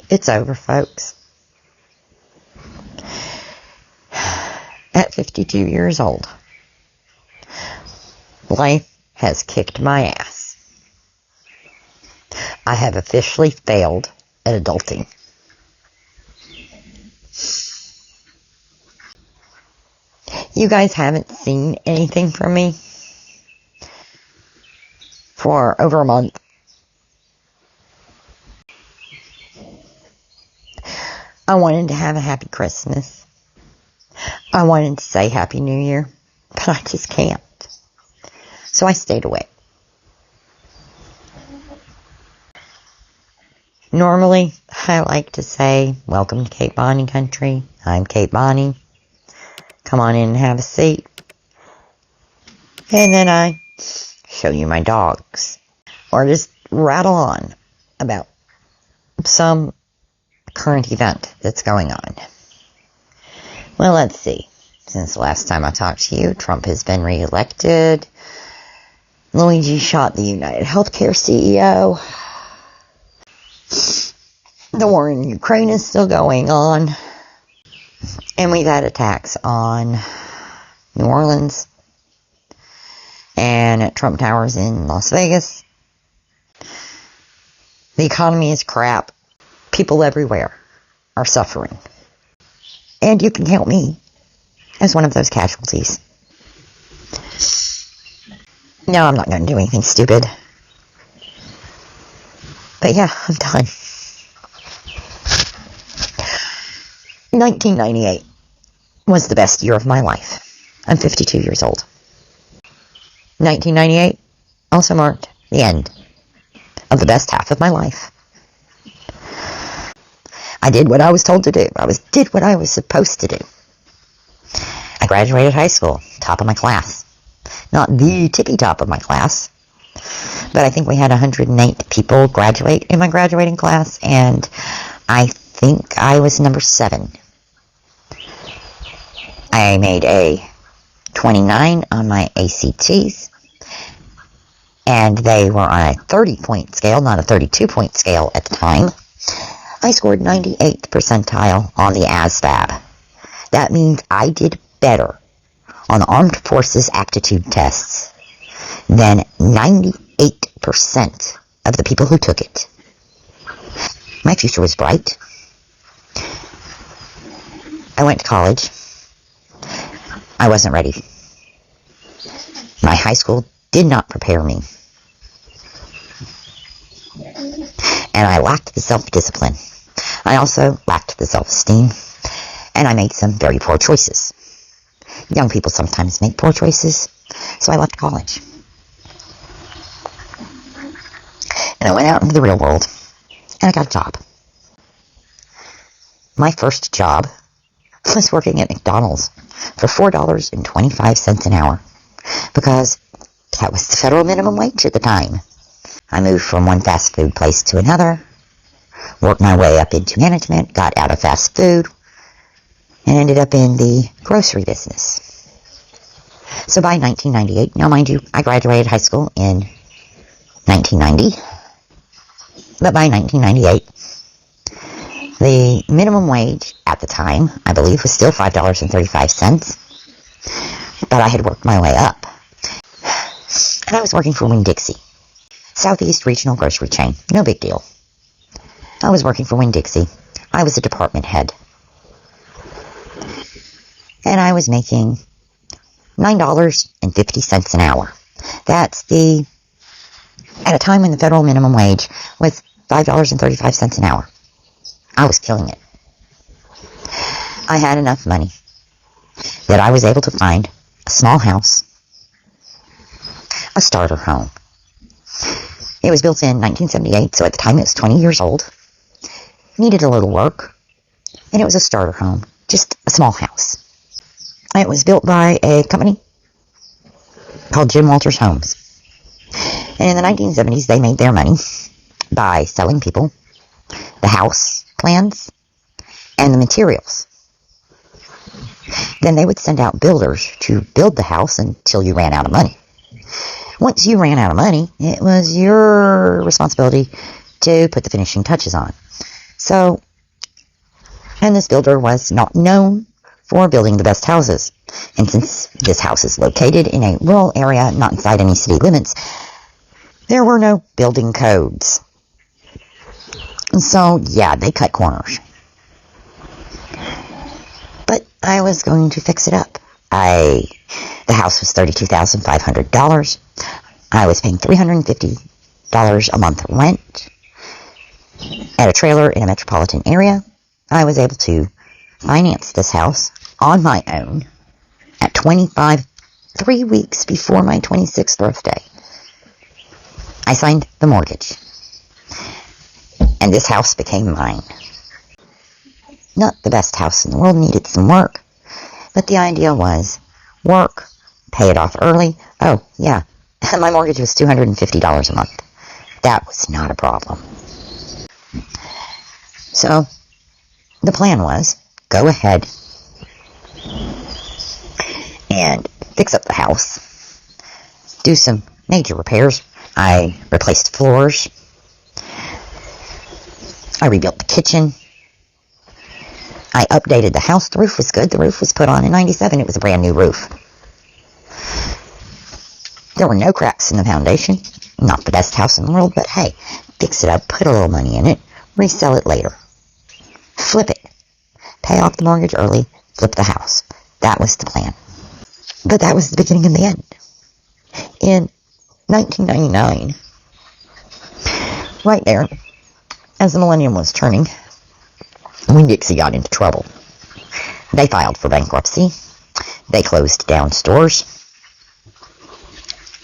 It's over, folks. At 52 years old, life has kicked my ass. I have officially failed at adulting. You guys haven't seen anything from me for over a month. I wanted to have a happy Christmas. I wanted to say Happy New Year, but I just can't. So I stayed away. Normally, I like to say, welcome to Cape Bonnie country. I'm Cape Bonnie. Come on in and have a seat. And then I show you my dogs. Or just rattle on about some current event that's going on. Well, let's see. Since the last time I talked to you, Trump has been reelected. Luigi shot the United Healthcare CEO. The war in Ukraine is still going on. And we've had attacks on New Orleans and at Trump Towers in Las Vegas. The economy is crap. People everywhere are suffering. And you can count me as one of those casualties. No, I'm not going to do anything stupid. But yeah, I'm done. 1998 was the best year of my life. I'm 52 years old. 1998 also marked the end of the best half of my life. I did what I was told to do. Did what I was supposed to do. I graduated high school, top of my class. Not the tippy top of my class, but I think we had 108 people graduate in my graduating class, and I think I was number 7. I made a 29 on my ACTs, and they were on a 30-point scale, not a 32-point scale at the time. I scored 98th percentile on the ASVAB. That means I did better on the Armed Forces aptitude tests than 98% of the people who took it. My future was bright. I went to college. I wasn't ready. My high school did not prepare me. And I lacked the self-discipline. I also lacked the self-esteem. And I made some very poor choices. Young people sometimes make poor choices. So I left college. And I went out into the real world. And I got a job. My first job was working at McDonald's for $4.25 an hour. Because that was the federal minimum wage at the time. I moved from one fast food place to another, worked my way up into management, got out of fast food, and ended up in the grocery business. So by 1998, now mind you, I graduated high school in 1990, but by 1998, the minimum wage at the time, I believe, was still $5.35, but I had worked my way up. And I was working for Winn-Dixie. Southeast Regional Grocery Chain. No big deal. I was working for Winn-Dixie. I was a department head. And I was making $9.50 an hour. That's at a time when the federal minimum wage was $5.35 an hour. I was killing it. I had enough money that I was able to find a small house, a starter home. It was built in 1978, so at the time it was 20 years old. Needed a little work. And it was a starter home. Just a small house. It was built by a company called Jim Walters Homes. And in the 1970s, they made their money by selling people the house plans and the materials. Then they would send out builders to build the house until you ran out of money. Once you ran out of money, it was your responsibility to put the finishing touches on. So, and this builder was not known for building the best houses. And since this house is located in a rural area, not inside any city limits, there were no building codes. And so, yeah, they cut corners. But I was going to fix it up. The house was $32,500. I was paying $350 a month rent at a trailer in a metropolitan area. I was able to finance this house on my own at 25, 3 weeks before my 26th birthday. I signed the mortgage, and this house became mine. Not the best house in the world, needed some work, but the idea was work, pay it off early. Oh, yeah, my mortgage was $250 a month. That was not a problem. So, the plan was, go ahead and fix up the house, do some major repairs. I replaced floors. I rebuilt the kitchen. I updated the house. The roof was good. The roof was put on in '97. It was a brand new roof. There were no cracks in the foundation. Not the best house in the world, but hey, fix it up, put a little money in it, resell it later. Flip it. Pay off the mortgage early, flip the house. That was the plan. But that was the beginning and the end. In 1999, right there, as the millennium was turning, Winn-Dixie got into trouble. They filed for bankruptcy. They closed down stores.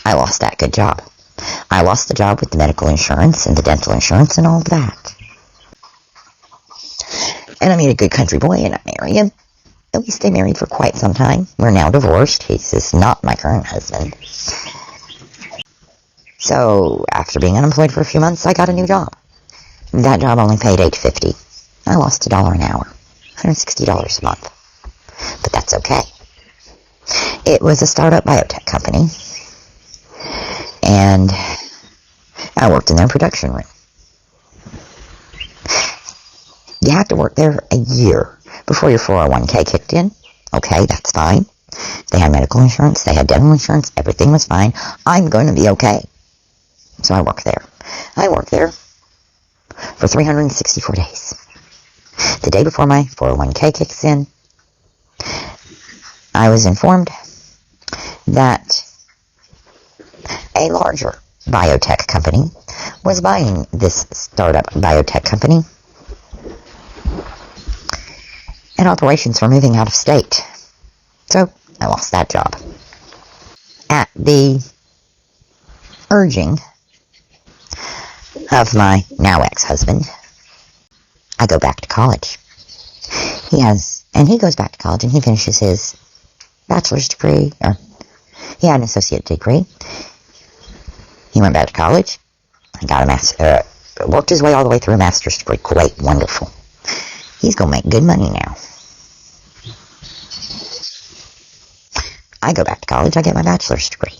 I lost that good job. I lost the job with the medical insurance and the dental insurance and all of that. And I made a good country boy and I married him. And we stayed married for quite some time. We're now divorced. He's not my current husband. So, after being unemployed for a few months, I got a new job. That job only paid $8.50. I lost $1 an hour. $160 a month. But that's okay. It was a startup biotech company. And I worked in their production room. You have to work there a year before your 401k kicked in. Okay, that's fine. They had medical insurance. They had dental insurance. Everything was fine. I'm going to be okay. So I worked there. I worked there for 364 days. The day before my 401k kicks in, I was informed that a larger biotech company was buying this startup biotech company, and operations were moving out of state. So I lost that job. At the urging of my now ex-husband, I go back to college. He goes back to college and he finishes his bachelor's degree, or he had an associate degree. He went back to college and got a worked his way all the way through a master's degree. Great, wonderful. He's going to make good money now. I go back to college, I get my bachelor's degree.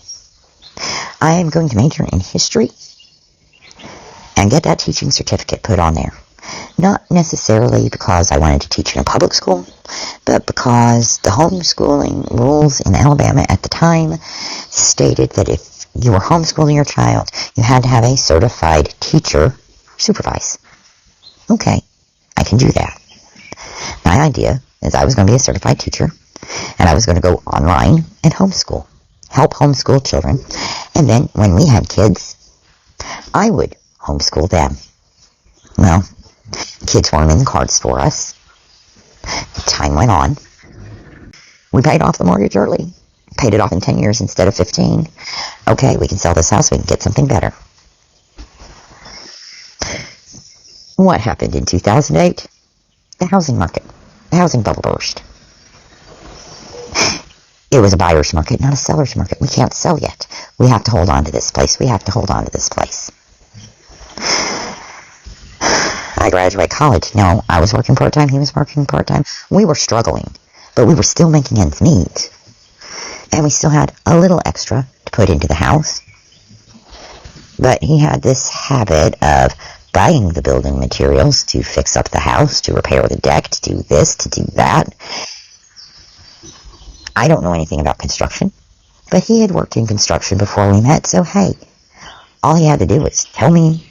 I am going to major in history and get that teaching certificate put on there. Not necessarily because I wanted to teach in a public school, but because the homeschooling rules in Alabama at the time stated that if you were homeschooling your child, you had to have a certified teacher supervise. Okay, I can do that. My idea is I was going to be a certified teacher, and I was going to go online and homeschool, help homeschool children, and then when we had kids, I would homeschool them. Well, kids weren't in the cards for us. Time went on. We paid off the mortgage early. Paid it off in 10 years instead of 15. Okay, we can sell this house. We can get something better. What happened in 2008? The housing market. The housing bubble burst. It was a buyer's market, not a seller's market. We can't sell yet. We have to hold on to this place. We have to hold on to this place. I graduated college. No, I was working part-time. He was working part-time. We were struggling, but we were still making ends meet. And we still had a little extra to put into the house. But he had this habit of buying the building materials to fix up the house, to repair the deck, to do this, to do that. I don't know anything about construction, but he had worked in construction before we met, so hey, all he had to do was tell me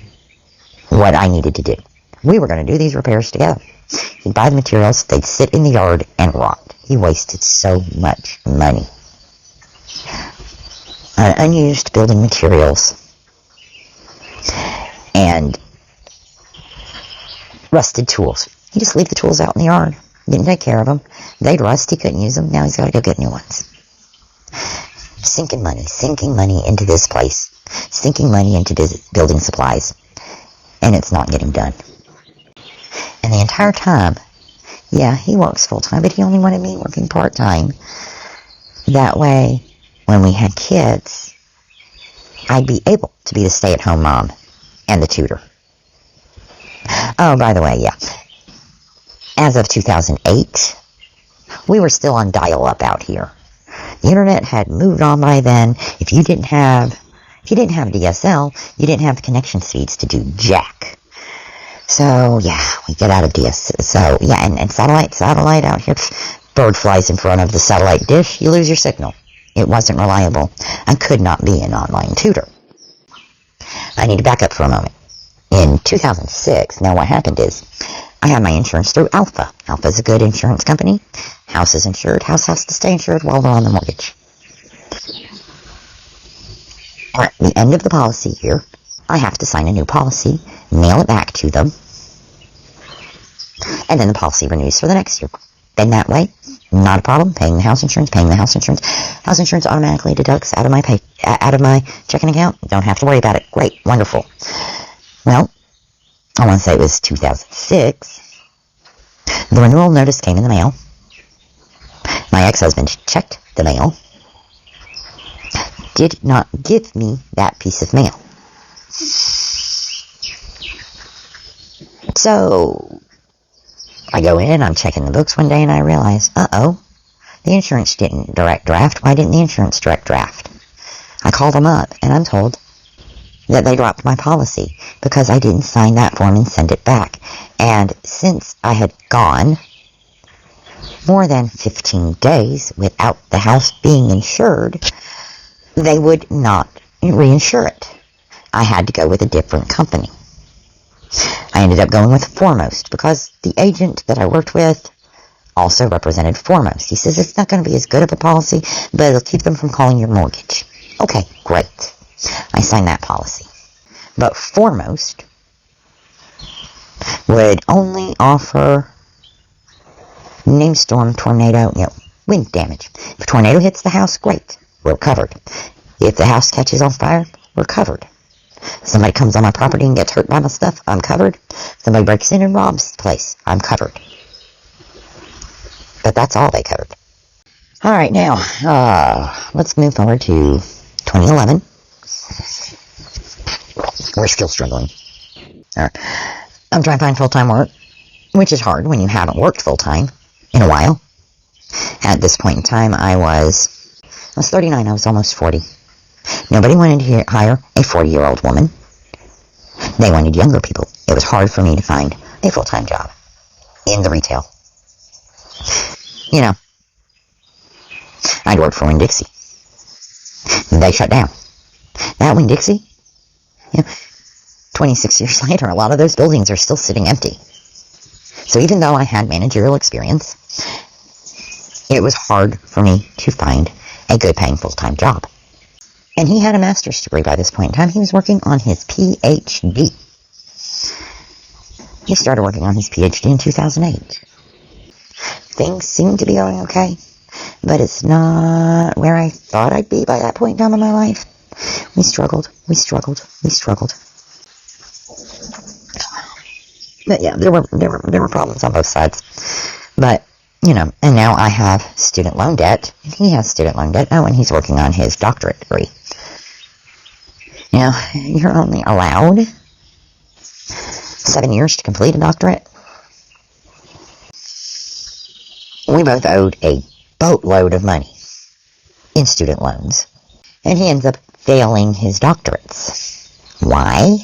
what I needed to do. We were going to do these repairs together. He'd buy the materials, they'd sit in the yard and rot. He wasted so much money. Unused building materials and rusted tools. He just leave the tools out in the yard. Didn't take care of them. They'd rust. He couldn't use them. Now he's got to go get new ones. Sinking money into this place. Sinking money into building supplies. And it's not getting done. And the entire time, yeah, he works full-time, but he only wanted me working part-time. That way, when we had kids, I'd be able to be the stay-at-home mom and the tutor. Oh, by the way, yeah. As of 2008, we were still on dial-up out here. The internet had moved on by then. If you didn't have DSL, you didn't have the connection speeds to do jack. So, yeah, we get out of DSL. So, yeah, and satellite out here, bird flies in front of the satellite dish, you lose your signal. It wasn't reliable. I could not be an online tutor. I need to back up for a moment. In 2006, now what happened is, I had my insurance through Alpha. Alpha's a good insurance company. House is insured. House has to stay insured while we're on the mortgage. At the end of the policy year, I have to sign a new policy, mail it back to them, and then the policy renews for the next year. Then that way, not a problem, paying the house insurance. House insurance automatically deducts out of my checking account. Don't have to worry about it. Great, wonderful. Well, I want to say it was 2006. The renewal notice came in the mail. My ex-husband checked the mail. Did not give me that piece of mail. So, I go in, I'm checking the books one day, and I realize, the insurance didn't direct draft. Why didn't the insurance direct draft? I called them up, and I'm told that they dropped my policy because I didn't sign that form and send it back. And since I had gone more than 15 days without the house being insured, they would not reinsure it. I had to go with a different company. I ended up going with Foremost because the agent that I worked with also represented Foremost. He says it's not going to be as good of a policy, but it'll keep them from calling your mortgage. Okay, great. I signed that policy. But Foremost would only offer named storm, tornado, wind damage. If a tornado hits the house, great. We're covered. If the house catches on fire, we're covered. Somebody comes on my property and gets hurt by my stuff, I'm covered. Somebody breaks in and robs the place, I'm covered. But that's all they covered. Alright, now, let's move forward to 2011. We're still struggling. I'm trying to find full-time work, which is hard when you haven't worked full-time in a while. At this point in time, I was 39, I was almost 40. Nobody wanted to hire a 40-year-old woman. They wanted younger people. It was hard for me to find a full-time job in the retail. I'd worked for Winn-Dixie. They shut down. That Winn-Dixie, 26 years later, a lot of those buildings are still sitting empty. So even though I had managerial experience, it was hard for me to find a good paying full-time job. And he had a master's degree by this point in time. He was working on his PhD. He started working on his PhD in 2008. Things seem to be going okay, but it's not where I thought I'd be by that point in time in my life. We struggled. But yeah, there were problems on both sides. But, and now I have student loan debt, and he has student loan debt. Oh, and he's working on his doctorate degree. You're only allowed 7 years to complete a doctorate. We both owed a boatload of money in student loans, and he ends up failing his doctorates. Why?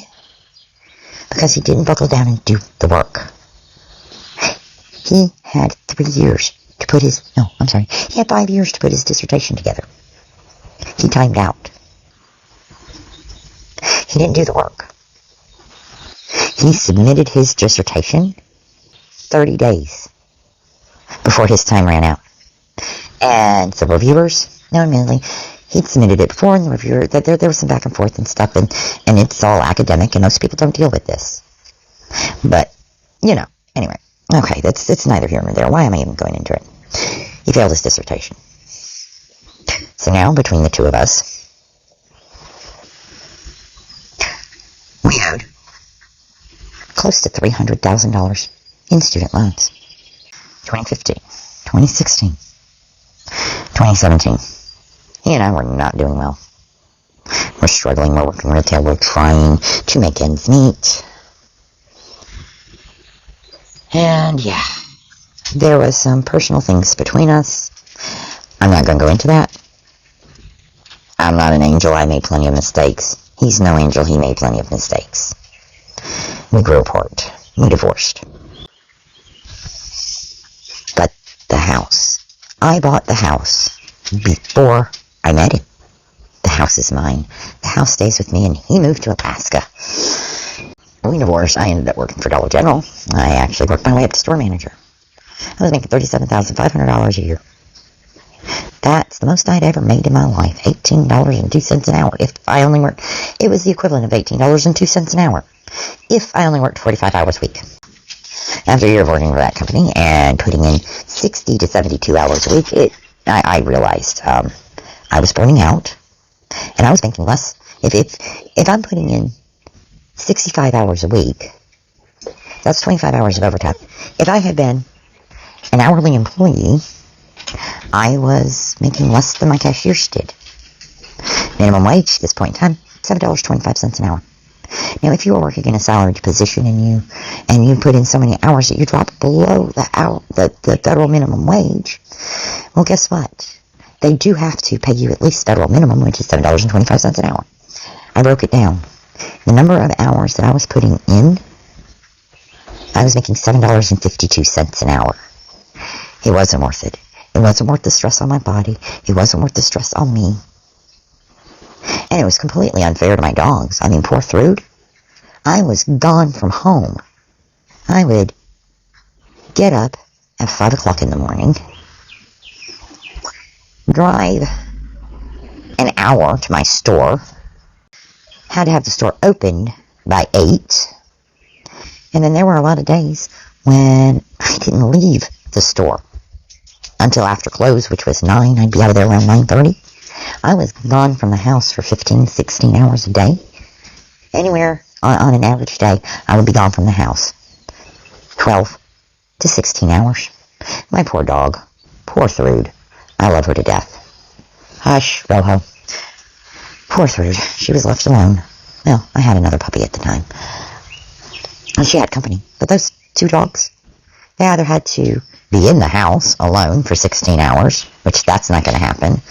because he didn't buckle down and do the work. He had 3 years to put his, no, I'm sorry, he had 5 years to put his dissertation together. He timed out. He didn't do the work. He submitted his dissertation 30 days before his time ran out. And the reviewers, now admittedly, he'd submitted it before, and the reviewer, there was some back and forth and stuff, and it's all academic, and most people don't deal with this. But, anyway. Okay, it's neither here nor there. Why am I even going into it? He failed his dissertation. So now, between the two of us, we owed close to $300,000 in student loans. 2015, 2016, 2017. He and I were not doing well. We're struggling, we're working retail, we're trying to make ends meet. And yeah, there was some personal things between us. I'm not going to go into that. I'm not an angel, I made plenty of mistakes. He's no angel, he made plenty of mistakes. We grew apart. We divorced. But the house. I bought the house before I met him. The house is mine. The house stays with me, and he moved to Alaska. When we divorced, I ended up working for Dollar General. I actually worked my way up to store manager. I was making $37,500 a year. That's the most I'd ever made in my life. $18.02 an hour. If I only worked, it was the equivalent of $18.02 an hour. If I only worked 45 hours a week. After a year of working for that company and putting in 60 to 72 hours a week, I realized I was burning out, and I was making less. If I'm putting in 65 hours a week, that's 25 hours of overtime. If I had been an hourly employee, I was making less than my cashiers did. Minimum wage at this point in time, $7.25 an hour. Now, if you were working in a salaried position and you put in so many hours that you drop below the federal minimum wage, well, guess what? They do have to pay you at least federal minimum, which is $7.25 an hour. I broke it down. The number of hours that I was putting in, I was making $7.52 an hour. It wasn't worth it. It wasn't worth the stress on my body. It wasn't worth the stress on me. And it was completely unfair to my dogs. I mean, poor Thrude. I was gone from home. I would get up at 5 o'clock in the morning, drive an hour to my store, had to have the store opened by 8, and then there were a lot of days when I didn't leave the store until after close, which was 9. I'd be out of there around 9:30. I was gone from the house for 15, 16 hours a day. Anywhere on an average day, I would be gone from the house 12 to 16 hours. My poor dog. Poor Thrude. I love her to death. Hush, Rojo. Poor Thrude. She was left alone. Well, I had another puppy at the time. And she had company. But those two dogs, they either had to be in the house alone for 16 hours, which that's not going to happen,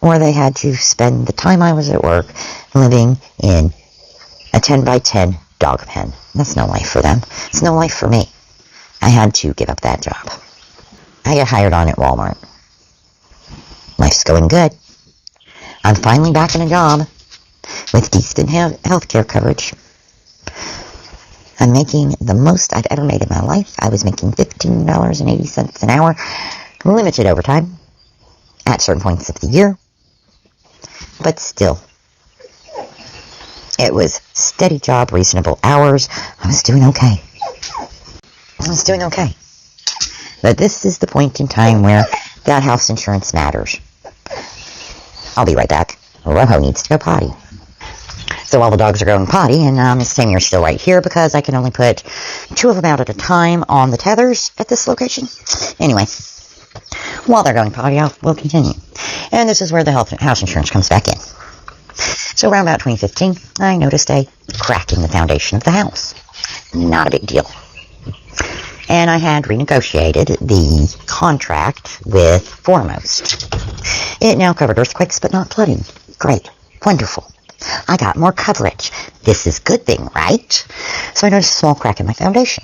or they had to spend the time I was at work living in a 10 by 10 dog pen. That's no life for them. It's no life for me. I had to give up that job. I got hired on at Walmart. Life's going good. I'm finally back in a job with decent health care coverage. I'm making the most I've ever made in my life. I was making $15.80 an hour, limited overtime at certain points of the year. But still, it was steady job, reasonable hours. I was doing okay. But this is the point in time where that house insurance matters. I'll be right back. Rojo needs to go potty. So while the dogs are going potty, and Miss Samir's still right here because I can only put 2 of them out at a time on the tethers at this location. Anyway, while they're going potty, we'll continue. And this is where the house insurance comes back in. So around about 2015, I noticed a crack in the foundation of the house. Not a big deal. And I had renegotiated the contract with Foremost. It now covered earthquakes, but not flooding. Great. Wonderful. I got more coverage. This is a good thing, right? So I noticed a small crack in my foundation.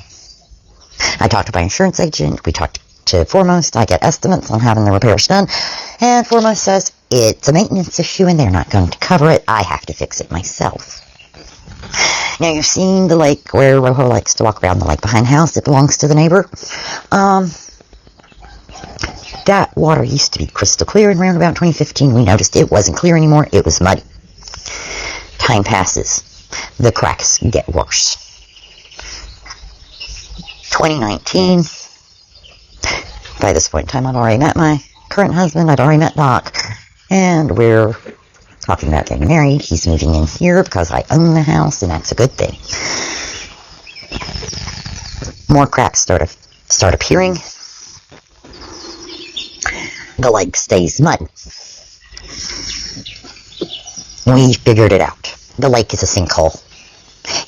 I talked to my insurance agent. We talked to Foremost. I get estimates on having the repairs done. And Foremost says it's a maintenance issue and they're not going to cover it. I have to fix it myself. Now, you've seen the lake where Rojo likes to walk around the lake behind the house. It belongs to the neighbor. That water used to be crystal clear, and around about 2015 we noticed it wasn't clear anymore. It was muddy. Time passes. The cracks get worse. 2019, by this point in time I'd already met my current husband, I'd already met Doc, and we're talking about getting married. He's moving in here because I own the house, and that's a good thing. More cracks start appearing. The lake stays mud. We figured it out. The lake is a sinkhole.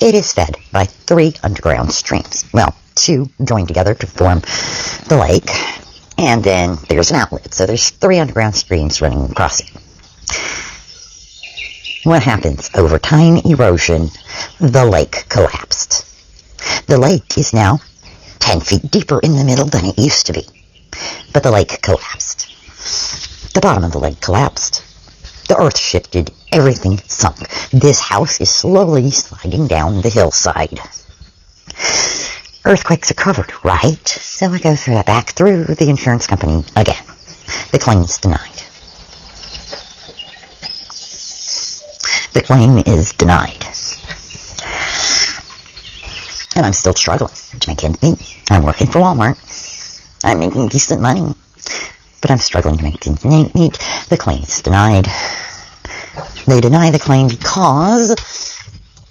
It is fed by 3 underground streams. Well, 2 joined together to form the lake, and then there's an outlet. So there's 3 underground streams running across it. What happens? Over time erosion, the lake collapsed. The lake is now 10 feet deeper in the middle than it used to be. But the lake collapsed. The bottom of the lake collapsed. The earth shifted. Everything sunk. This house is slowly sliding down the hillside. Earthquakes are covered, right? So I go back through the insurance company again. The claim is denied. The claim is denied. And I'm still struggling to make ends meet. I'm working for Walmart. I'm making decent money. But I'm struggling to make ends meet. The claim is denied. They deny the claim because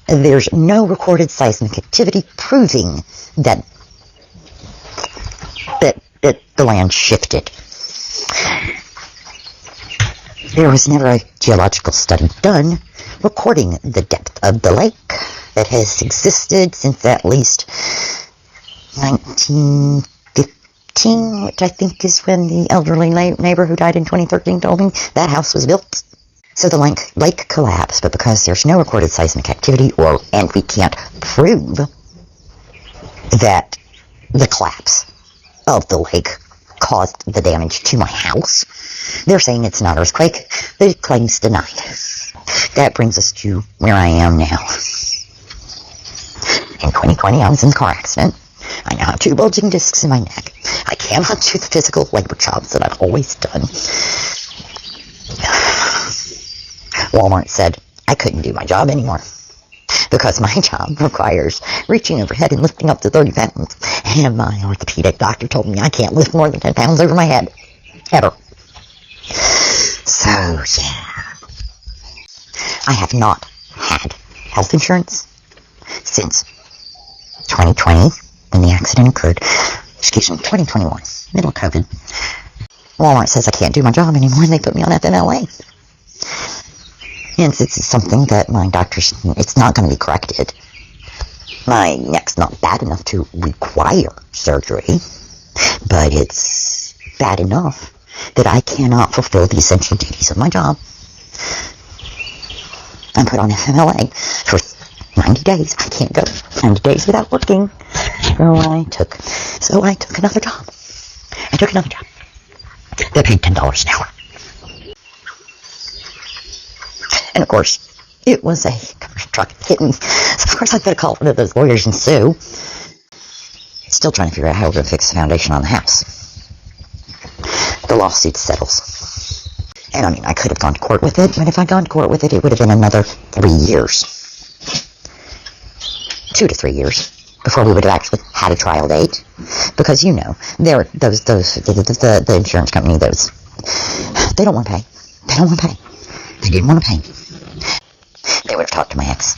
there's no recorded seismic activity proving that the land shifted. There was never a geological study done recording the depth of the lake that has existed since at least 1915, which I think is when the elderly neighbor who died in 2013 told me that house was built. So the lake collapsed, but because there's no recorded seismic activity, and we can't prove that the collapse of the lake caused the damage to my house, they're saying it's not an earthquake. The claim's denied. That brings us to where I am now. In 2020, I was in a car accident. I now have 2 bulging discs in my neck. I cannot do the physical labor jobs that I've always done. Walmart said I couldn't do my job anymore because my job requires reaching overhead and lifting up to 30 pounds. And my orthopedic doctor told me I can't lift more than 10 pounds over my head. Ever. So, yeah. I have not had health insurance since 2020 when the accident occurred. 2021, middle of COVID. Walmart says I can't do my job anymore and they put me on FMLA. And since it's something that my doctors, it's not going to be corrected. My neck's not bad enough to require surgery, but it's bad enough that I cannot fulfill the essential duties of my job. I'm put on FMLA for 90 days. I can't go 90 days without working. So I took another job. They paid $10 an hour. And of course, it was a commercial truck that hit me. So of course I got to call one of those lawyers and sue. Still trying to figure out how we're going to fix the foundation on the house. The lawsuit settles. And I mean, I could have gone to court with it, but if I'd gone to court with it, it would have been another 3 years. 2 to 3 years before we would have actually had a trial date. Because, the insurance company, they don't want to pay. They didn't want to pay. They would have talked to my ex.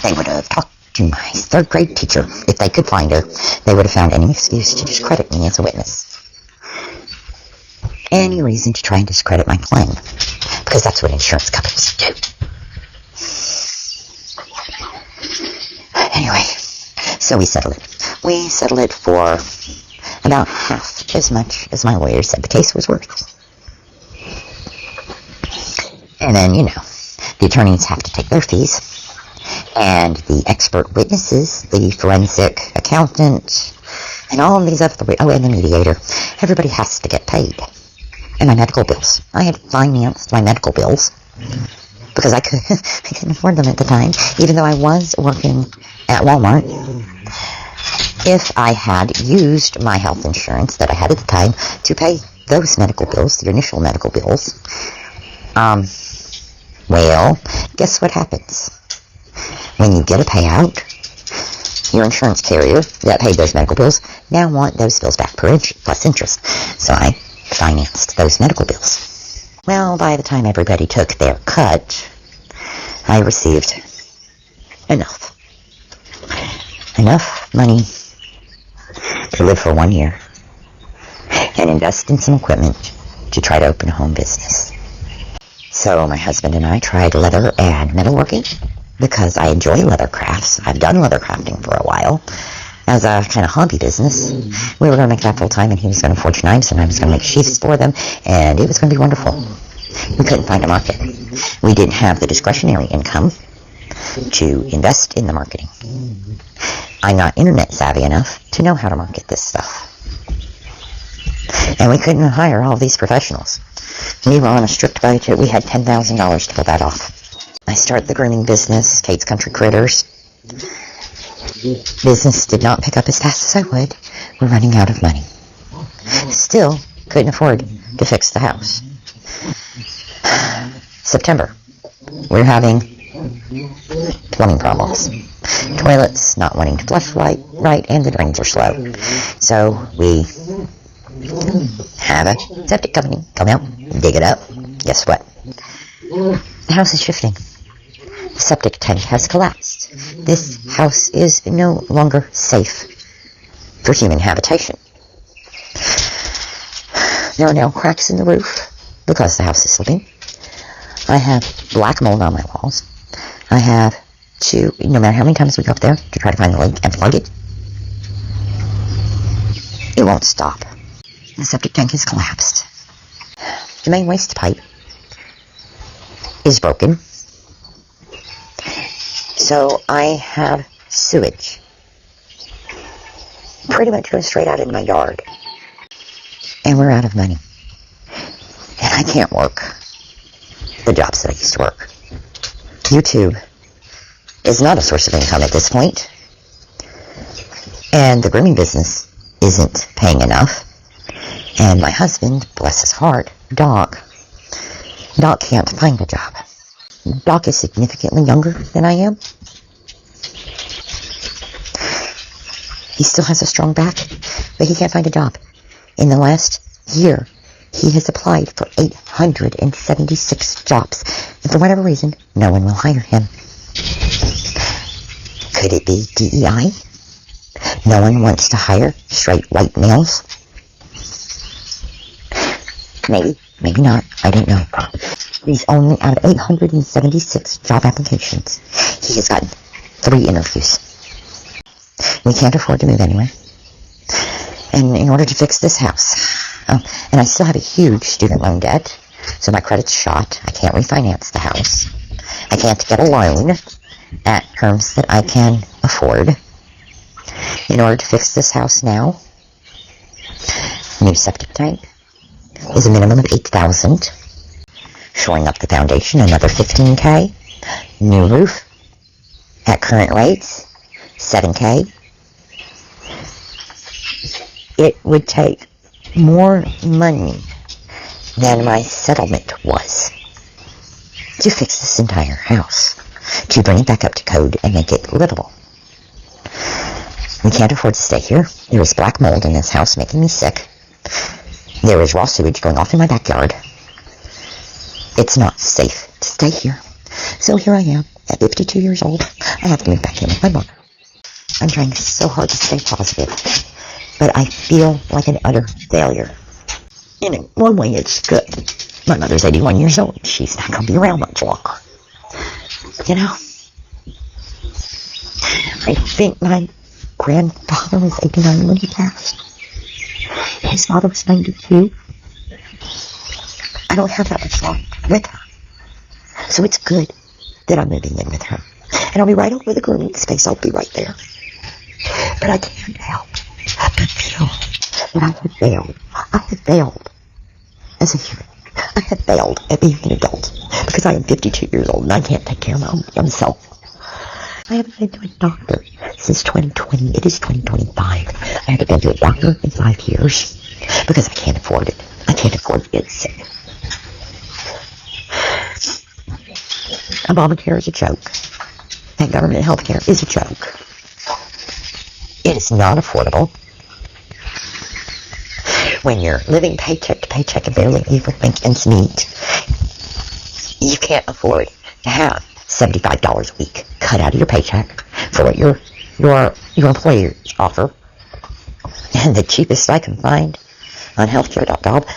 They would have talked to my 3rd grade teacher. If they could find her, they would have found any excuse to discredit me as a witness. Any reason to try and discredit my claim. Because that's what insurance companies do. Anyway, so we settled it. We settled it for about half as much as my lawyer said the case was worth. And then, the attorneys have to take their fees. And the expert witnesses, the forensic accountant, and all of these other, and the mediator, everybody has to get paid. And my medical bills. I had financed my medical bills because I couldn't afford them at the time, even though I was working at Walmart. If I had used my health insurance that I had at the time to pay those medical bills, the initial medical bills, well, guess what happens? When you get a payout, your insurance carrier that paid those medical bills now want those bills back plus interest. So I financed those medical bills. Well, by the time everybody took their cut, I received enough money to live for 1 year and invest in some equipment to try to open a home business. So my husband and I tried leather and metalworking because I enjoy leather crafts. I've done leather crafting for a while as a kind of hobby business. We were going to make that full time, and he was going to forge knives, and I was going to make sheaths for them, and it was going to be wonderful. We couldn't find a market. We didn't have the discretionary income to invest in the marketing. I'm not internet savvy enough to know how to market this stuff. And we couldn't hire all of these professionals. We were on a strict budget. We had $10,000 to pull that off. I started the grooming business, Kate's Country Critters. Business did not pick up as fast as I would. We're running out of money. Still couldn't afford to fix the house. September, we're having plumbing problems. Toilets not wanting to flush right, and the drains are slow. So we have a septic company come out, dig it up. Guess what? The house is shifting. The septic tank has collapsed. This house is no longer safe for human habitation. There are now cracks in the roof because the house is slipping. I have black mold on my walls. I have to, no matter how many times we go up there to try to find the leak and plug it, it won't stop. The septic tank has collapsed. The main waste pipe is broken. So I have sewage pretty much goes straight out in my yard. And we're out of money. And I can't work the jobs that I used to work. YouTube is not a source of income at this point. And the grooming business isn't paying enough. And my husband, bless his heart, Doc can't find a job. Doc is significantly younger than I am. He still has a strong back, but he can't find a job. In the last year, he has applied for 876 jobs, and for whatever reason, no one will hire him. Could it be DEI? No one wants to hire straight white males? Maybe, maybe not, I don't know. He's only out of 876 job applications. He has gotten 3 interviews. We can't afford to move anywhere. And in order to fix this house, and I still have a huge student loan debt, so my credit's shot. I can't refinance the house. I can't get a loan at terms that I can afford. In order to fix this house now, new septic tank is a minimum of $8,000. Shoring up the foundation, another $15K. New roof, at current rates, $7K. It would take more money than my settlement was to fix this entire house, to bring it back up to code and make it livable. We can't afford to stay here. There is black mold in this house making me sick. There is raw sewage going off in my backyard. It's not safe to stay here. So here I am, at 52 years old. I have to move back in with my mother. I'm trying so hard to stay positive, but I feel like an utter failure. And in one way, it's good. My mother's 81 years old. She's not going to be around much longer. You know? I think my grandfather was 89 when he passed. His father was 92. I don't have that much longer with her. So it's good that I'm moving in with her. And I'll be right over the grooming space. I'll be right there. But I can't help but feel that I have failed. I have failed as a human. I have failed at being an adult because I am 52 years old and I can't take care of my own young self. I haven't been to a doctor since 2020. It is 2025. I haven't been to a doctor in 5 years because I can't afford it. I can't afford to get sick. Obamacare is a joke. That government health care is a joke. It is not affordable. When you're living paycheck to paycheck and barely even make ends meet, you can't afford to have $75 a week cut out of your paycheck for what your employers offer. And the cheapest I can find on healthcare.gov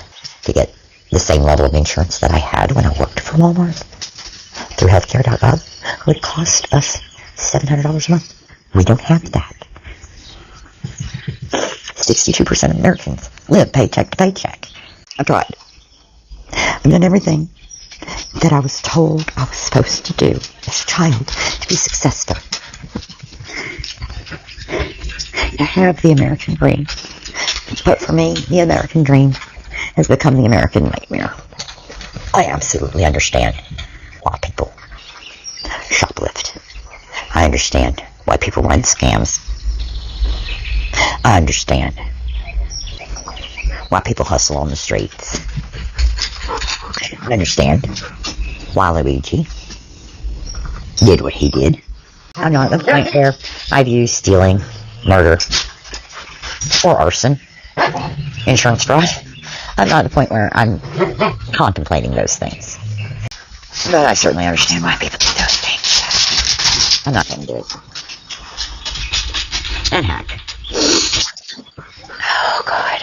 to get the same level of insurance that I had when I worked for Walmart through healthcare.gov would cost us $700 a month. We don't have that. 62% of Americans live paycheck to paycheck. I've tried. I've done everything that I was told I was supposed to do as a child to be successful. To have the American dream. But for me, the American dream has become the American nightmare. I absolutely understand why people shoplift. I understand why people run scams. I understand why people hustle on the streets. I understand why Luigi did what he did. I'm not at the point where I view stealing, murder, or arson, insurance fraud. I'm not at the point where I'm contemplating those things. But I certainly understand why people do those things. I'm not going to do it. And hack. Oh, God.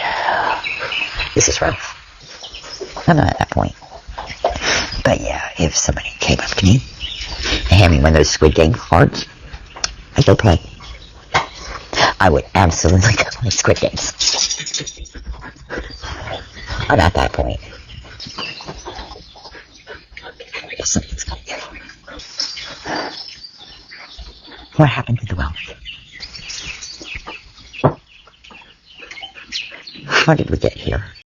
This is rough. I'm not at that point. But yeah, if somebody came up to me and handed me one of those Squid Game cards, I'd go play. I would absolutely go play Squid Games. I'm at that point. Something's got to give. What happened to the wealth? How did we get here?